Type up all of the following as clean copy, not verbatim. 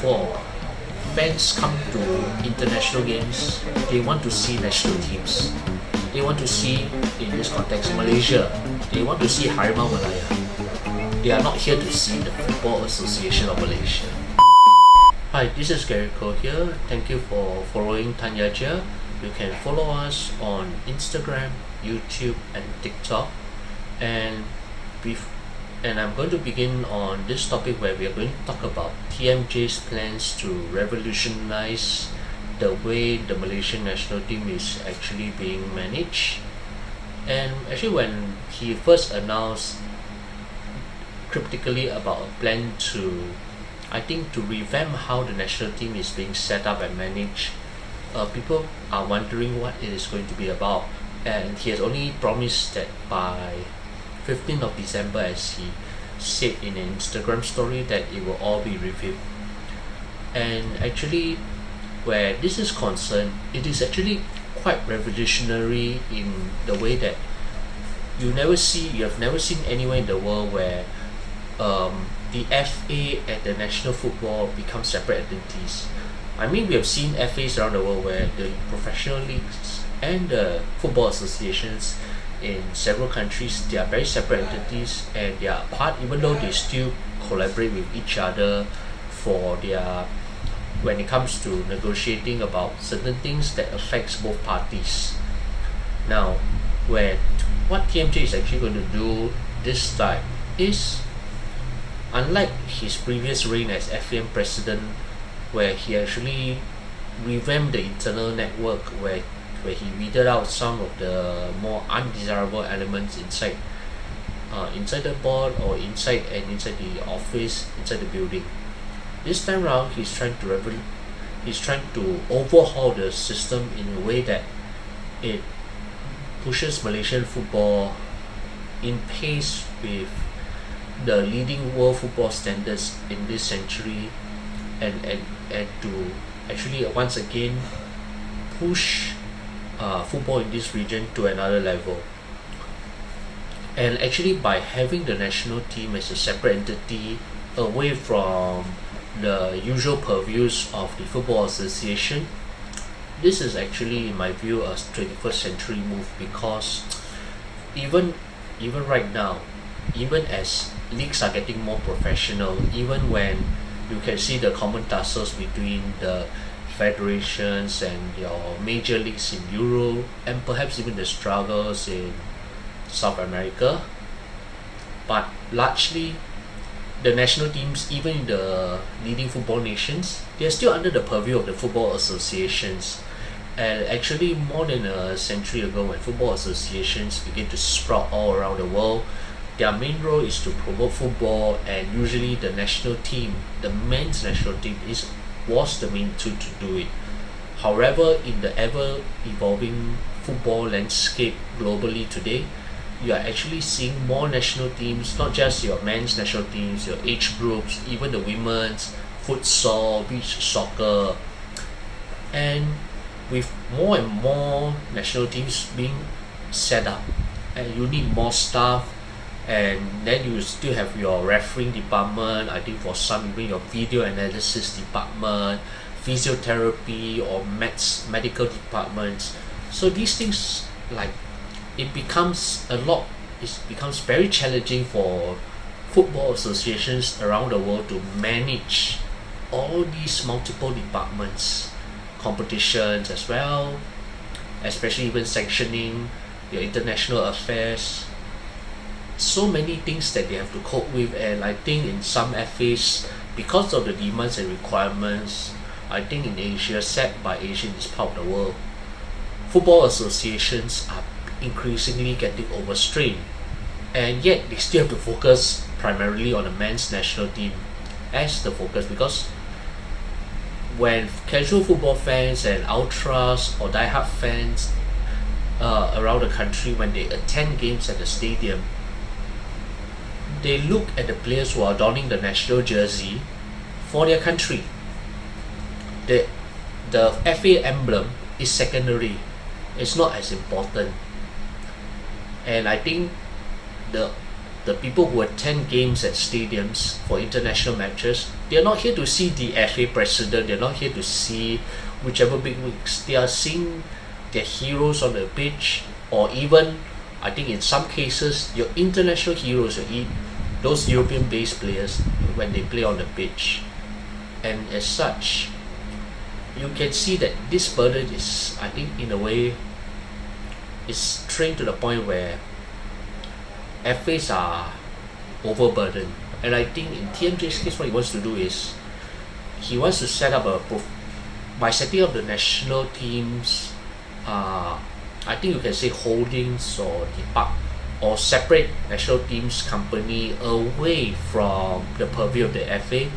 before, fans come to international games, they want to see national teams. They want to see, in this context, Malaysia. They want to see Harimau Malaya. They are not here to see the Football Association of Malaysia. Hi, this is Gary Cole here. Thank you for following Tanyaja. You can follow us on Instagram, YouTube, and TikTok. And I'm going to begin on this topic where we are going to talk about TMJ's plans to revolutionize the way the Malaysian national team is actually being managed. And actually, when he first announced cryptically about a plan to revamp how the national team is being set up and managed, people are wondering what it is going to be about. And he has only promised that by 15th of December, as he said in an Instagram story, that it will all be reviewed. And actually, where this is concerned, it is actually quite revolutionary in the way that you have never seen anywhere in the world where the FA and the national football become separate entities. I mean, we have seen FAs around the world where the professional leagues and the football associations in several countries, they are very separate entities and they are apart, even though they still collaborate with each other when it comes to negotiating about certain things that affects both parties. Now, what TMJ is actually going to do this time is, unlike his previous reign as FAM president, where he actually revamped the internal network, where he weeded out some of the more undesirable elements inside the board or inside the office, inside the building. This time round, he's trying to overhaul the system in a way that it pushes Malaysian football in pace with the leading world football standards in this century, and to actually once again push football in this region to another level. And actually, by having the national team as a separate entity away from the usual purviews of the Football Association, this is actually, in my view, a 21st century move, because even right now, even as leagues are getting more professional, even when you can see the common tussles between the federations and your major leagues in Europe, and perhaps even the struggles in South America, but largely the national teams, even in the leading football nations, they are still under the purview of the football associations. And actually, more than a century ago, when football associations began to sprout all around the world, their main role is to promote football, and usually the national team, the men's national team, was the main tool to do it. However, in the ever-evolving football landscape globally today, you are actually seeing more national teams, not just your men's national teams, your age groups, even the women's, futsal, beach soccer, and with more and more national teams being set up, and you need more staff, and then you still have your refereeing department, I think for some even your video analysis department, physiotherapy or medical departments. So these things, it becomes very challenging for football associations around the world to manage all these multiple departments, competitions as well, especially even sanctioning, your international affairs, so many things that they have to cope with. And I think in some FAs, because of the demands and requirements, I think in Asia, set by Asia in this part of the world, football associations are increasingly getting overstrained, and yet they still have to focus primarily on the men's national team as the focus, because when casual football fans and ultras or diehard fans around the country, when they attend games at the stadium, they look at the players who are donning the national jersey for their country. The FA emblem is secondary, it's not as important. And I think the the people who attend games at stadiums for international matches, they're not here to see the FA president, they're not here to see whichever big wigs. They are seeing their heroes on the pitch, or even, I think in some cases, your international heroes, those European-based players, when they play on the pitch. And as such, you can see that this burden is, I think, in a way, is trained to the point where FAs are overburdened. And I think in TMJ's case, what he wants to do is, he wants to set up by setting up the national teams, I think you can say holdings or separate national teams company away from the purview of the FA.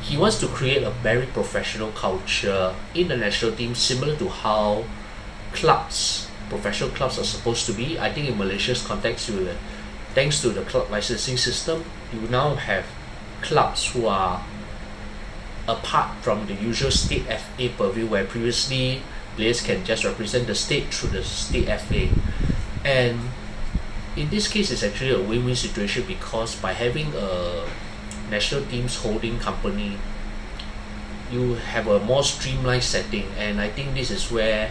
He wants to create a very professional culture in the national team, similar to how professional clubs are supposed to be. I think in Malaysia's context, thanks to the club licensing system, you now have clubs who are apart from the usual state FA purview, where previously players can just represent the state through the state FA. And in this case, it's actually a win-win situation, because by having a national teams holding company, you have a more streamlined setting. And I think this is where,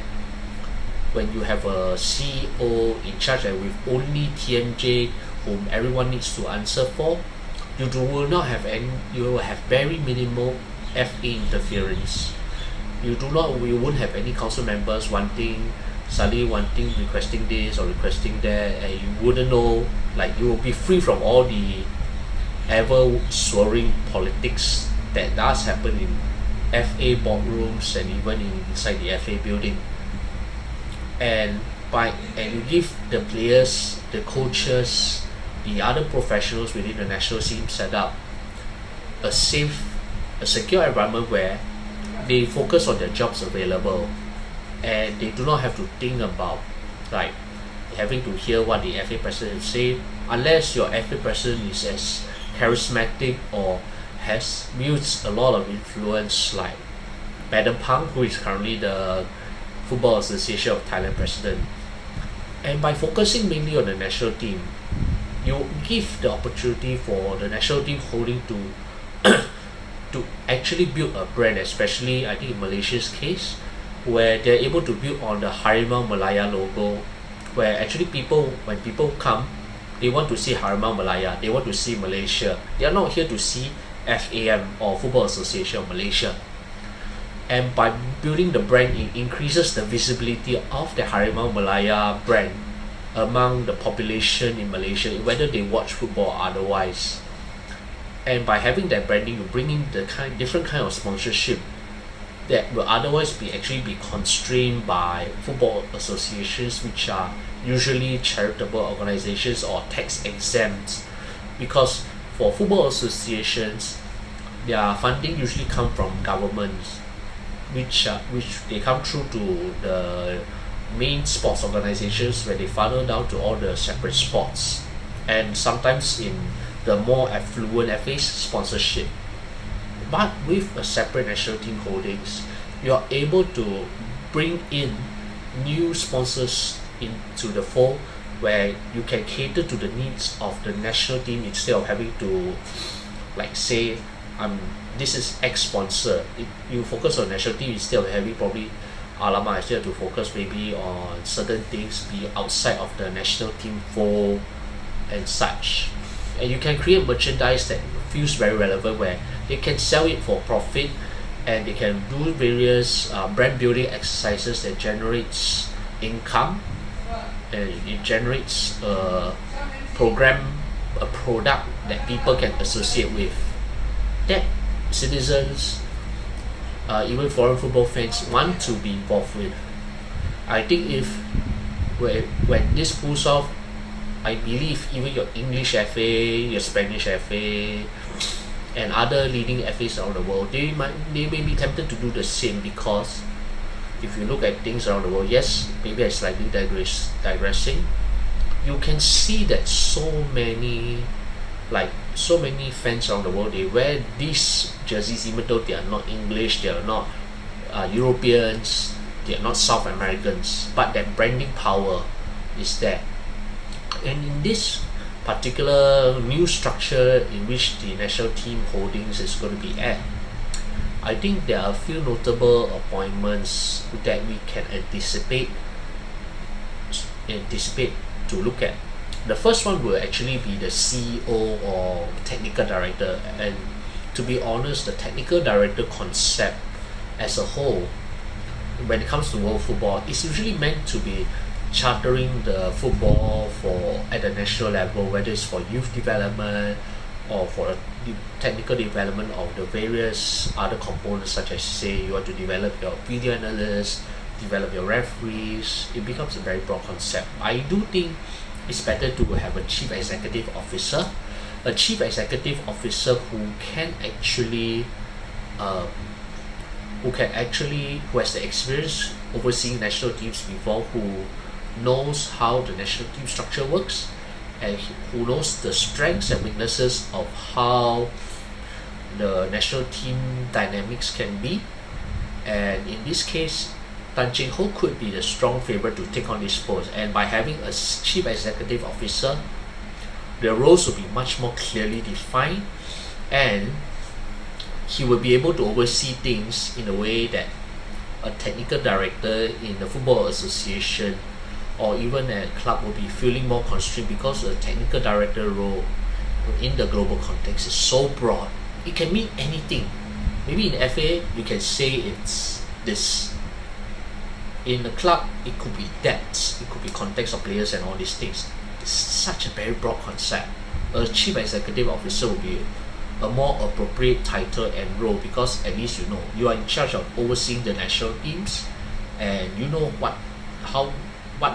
when you have a CEO in charge and with only TMJ whom everyone needs to answer for, you will have very minimal FA interference. You won't have any council members suddenly requesting this or requesting that, and you wouldn't know, like, you will be free from all the ever swirling politics that does happen in FA boardrooms and even inside the FA building. And you give the players, the coaches, the other professionals within the national team setup a secure environment where they focus on their jobs available, and they do not have to think about, like, having to hear what the FA president say, unless your FA president is as charismatic or wields a lot of influence, like Madam Pang, who is currently the Football Association of Thailand president. And by focusing mainly on the national team, you give the opportunity for the national team holding to actually build a brand, especially I think in Malaysia's case, where they're able to build on the Harimau Malaya logo, where actually when people come, they want to see Harimau Malaya, they want to see Malaysia. They are not here to see FAM or Football Association of Malaysia. And by building the brand, it increases the visibility of the Harimau Malaya brand among the population in Malaysia, whether they watch football or otherwise. And by having that branding, you bring in the different kind of sponsorship that will otherwise be constrained by football associations, which are usually charitable organizations or tax exempt. Because for football associations, their funding usually come from governments, which they come through to the main sports organizations, where they funnel down to all the separate sports, and sometimes in the more affluent FA's sponsorship. But with a separate national team holdings, you are able to bring in new sponsors into the fold, where you can cater to the needs of the national team instead of having to, like, say, this is X sponsor. You focus on national team instead of having probably I still have to focus maybe on certain things be outside of the national team fold and such. And you can create merchandise that feels very relevant, where they can sell it for profit, and they can do various brand building exercises that generates income, and it generates a product that people can associate with, that citizens, even foreign football fans, want to be involved with. I think when this pulls off, I believe even your English FA, your Spanish FA, and other leading FAs around the world, they may be tempted to do the same, because if you look at things around the world, yes, maybe I'm slightly digressing, you can see that so many fans around the world, they wear these jerseys even though they are not English, they are not Europeans, they are not South Americans, but that branding power is there. And in this particular new structure in which the national team holdings is going to be at, I think there are a few notable appointments that we can anticipate to look at. The first one will actually be the CEO or technical director, and to be honest, the technical director concept as a whole, when it comes to world football, is usually meant to be chartering the football for at the national level, whether it's for youth development or for the technical development of the various other components, such as, say, you want to develop your video analysts, develop your referees. It becomes a very broad concept. I do think it's better to have a chief executive officer, who can actually who has the experience overseeing national teams before, who knows how the national team structure works, and who knows the strengths and weaknesses of how the national team dynamics can be. And in this case, Cheng Hoe could be the strong favorite to take on this post, and by having a chief executive officer, the roles will be much more clearly defined, and he will be able to oversee things in a way that a technical director in the football association or even a club will be feeling more constrained, because the technical director role in the global context is so broad. It can mean anything. Maybe in FA you can say it's this. In the club it could be that. It could be context of players and all these things. It's such a very broad concept. A chief executive officer will be a more appropriate title and role, because at least you are in charge of overseeing the national teams, and you know what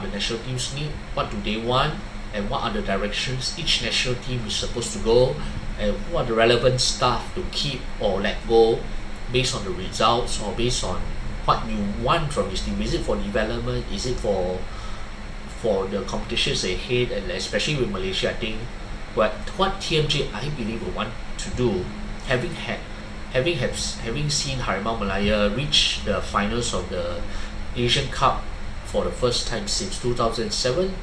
the national teams need, what do they want, and what are the directions each national team is supposed to go, and what are the relevant stuff to keep or let go based on the results, or based on what you want from this team. Is it for development? Is it for the competitions ahead? And especially with Malaysia, I think what TMJ, I believe, will want to do, having seen Harimau Malaya reach the finals of the Asian Cup for the first time since 2007,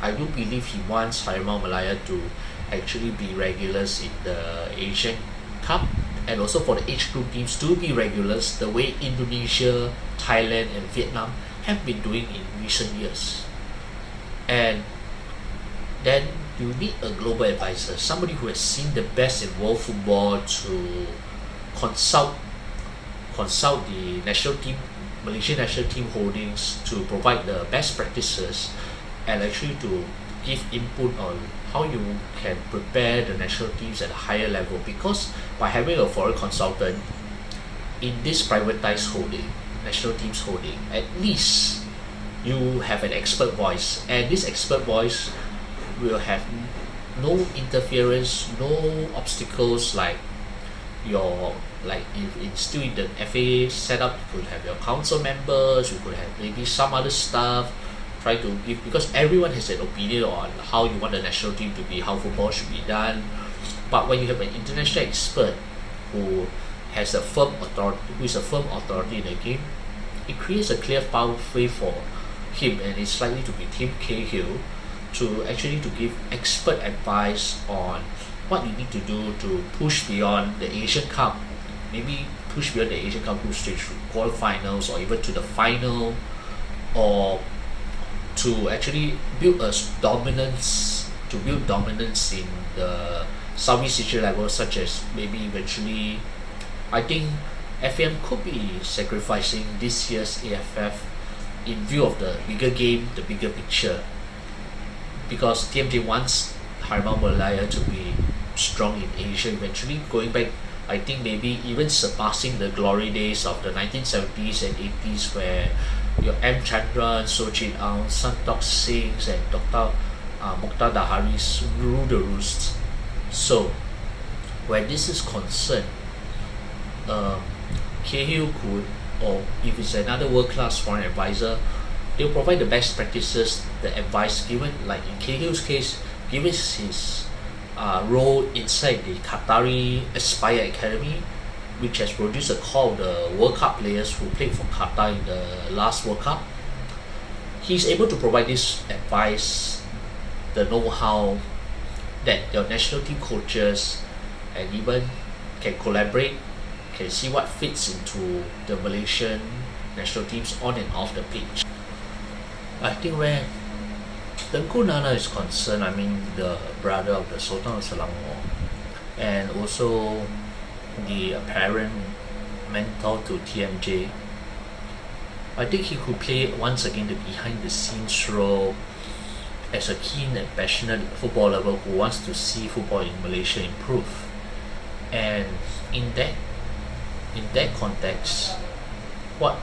I do believe he wants Harimau Malaya to actually be regulars in the Asian Cup, and also for the age group teams to be regulars, the way Indonesia, Thailand and Vietnam have been doing in recent years. And then you need a global advisor, somebody who has seen the best in world football, to consult the national team, Malaysian national team holdings, to provide the best practices, and actually to give input on how you can prepare the national teams at a higher level. Because by having a foreign consultant in this privatized holding, national teams holding, at least you have an expert voice, and this expert voice will have no interference, no obstacles like if still in the FA setup, you could have your council members, you could have maybe some other stuff try to give, because everyone has an opinion on how you want the national team to be, how football should be done. But when you have an international expert who is a firm authority in the game, it creates a clear pathway for him, and it's likely to be Team Cahill, to actually to give expert advice on what you need to do to push beyond the Asian Cup, maybe push beyond the Asian Cup group stage to quarterfinals or even to the final, or to actually build dominance in the Southeast Asia level, such as maybe eventually, I think FM could be sacrificing this year's AFF in view of the bigger game, the bigger picture, because TMJ wants Harimau Malaya to be strong in Asia eventually, going back, I think maybe even surpassing the glory days of the 1970s and 80s, where your M. Chandran, Sojit Aung, Santok Singhs and Dr. Mokhtar Daharis rule the roost. So where this is concerned, Cahill could, or if it's another world-class foreign advisor, they'll provide the best practices, the advice given, like in Cahill's case, given his role inside the Qatari Aspire Academy, which has produced a core of the World Cup players who played for Qatar in the last World Cup. He's able to provide this advice, the know-how, that your national team coaches and even can collaborate, can see what fits into the Malaysian national teams on and off the pitch. I think where Tengku Nana is concerned, I mean the brother of the Sultan of Selangor, and also the apparent mentor to TMJ, I think he could play once again the behind the scenes role as a keen and passionate footballer who wants to see football in Malaysia improve. And in that context, what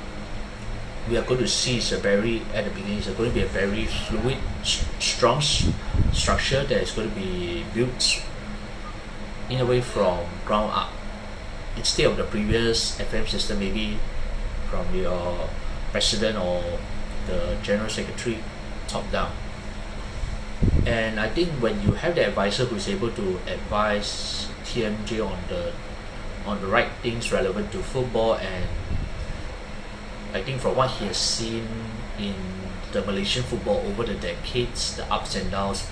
we are going to see is at the beginning, is going to be a very fluid, strong structure that is going to be built in a way from ground up, instead of the previous FM system, maybe from your president or the general secretary top down. And I think when you have the advisor who is able to advise TMJ on the right things relevant to football, and I think from what he has seen in the Malaysian football over the decades, the ups and downs,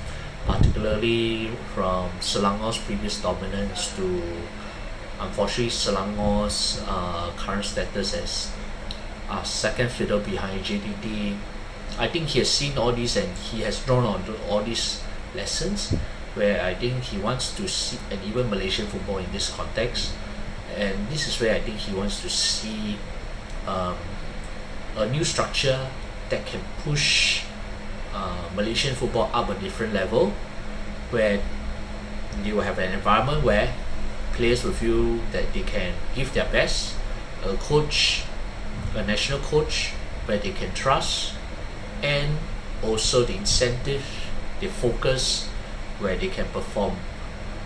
particularly from Selangor's previous dominance to unfortunately Selangor's current status as second fiddle behind JDT. I think he has seen all this and he has drawn on all these lessons, where I think he wants to see, and even Malaysian football in this context, and this is where I think he wants to see a new structure that can push Malaysian football up a different level, where they will have an environment where players will feel that they can give their best, a national coach where they can trust, and also the incentive, the focus where they can perform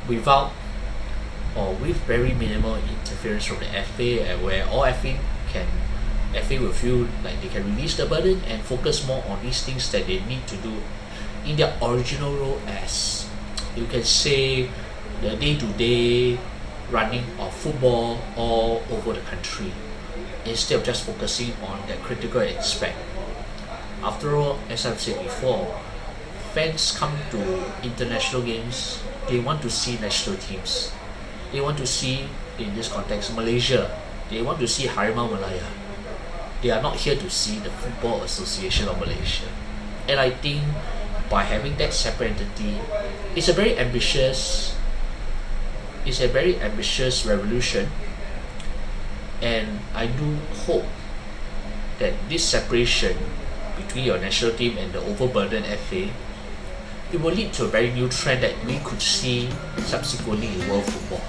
without or with very minimal interference from the FA, and where all FA will feel like they can release the burden and focus more on these things that they need to do in their original role as, you can say, the day-to-day running of football all over the country, instead of just focusing on that critical aspect. After all, as I've said before, fans come to international games, they want to see national teams. They want to see, in this context, Malaysia. They want to see Harimau Malaya. They are not here to see the Football Association of Malaysia. And I think by having that separate entity, it's a very ambitious revolution. And I do hope that this separation between your national team and the overburdened FA, it will lead to a very new trend that we could see subsequently in world football.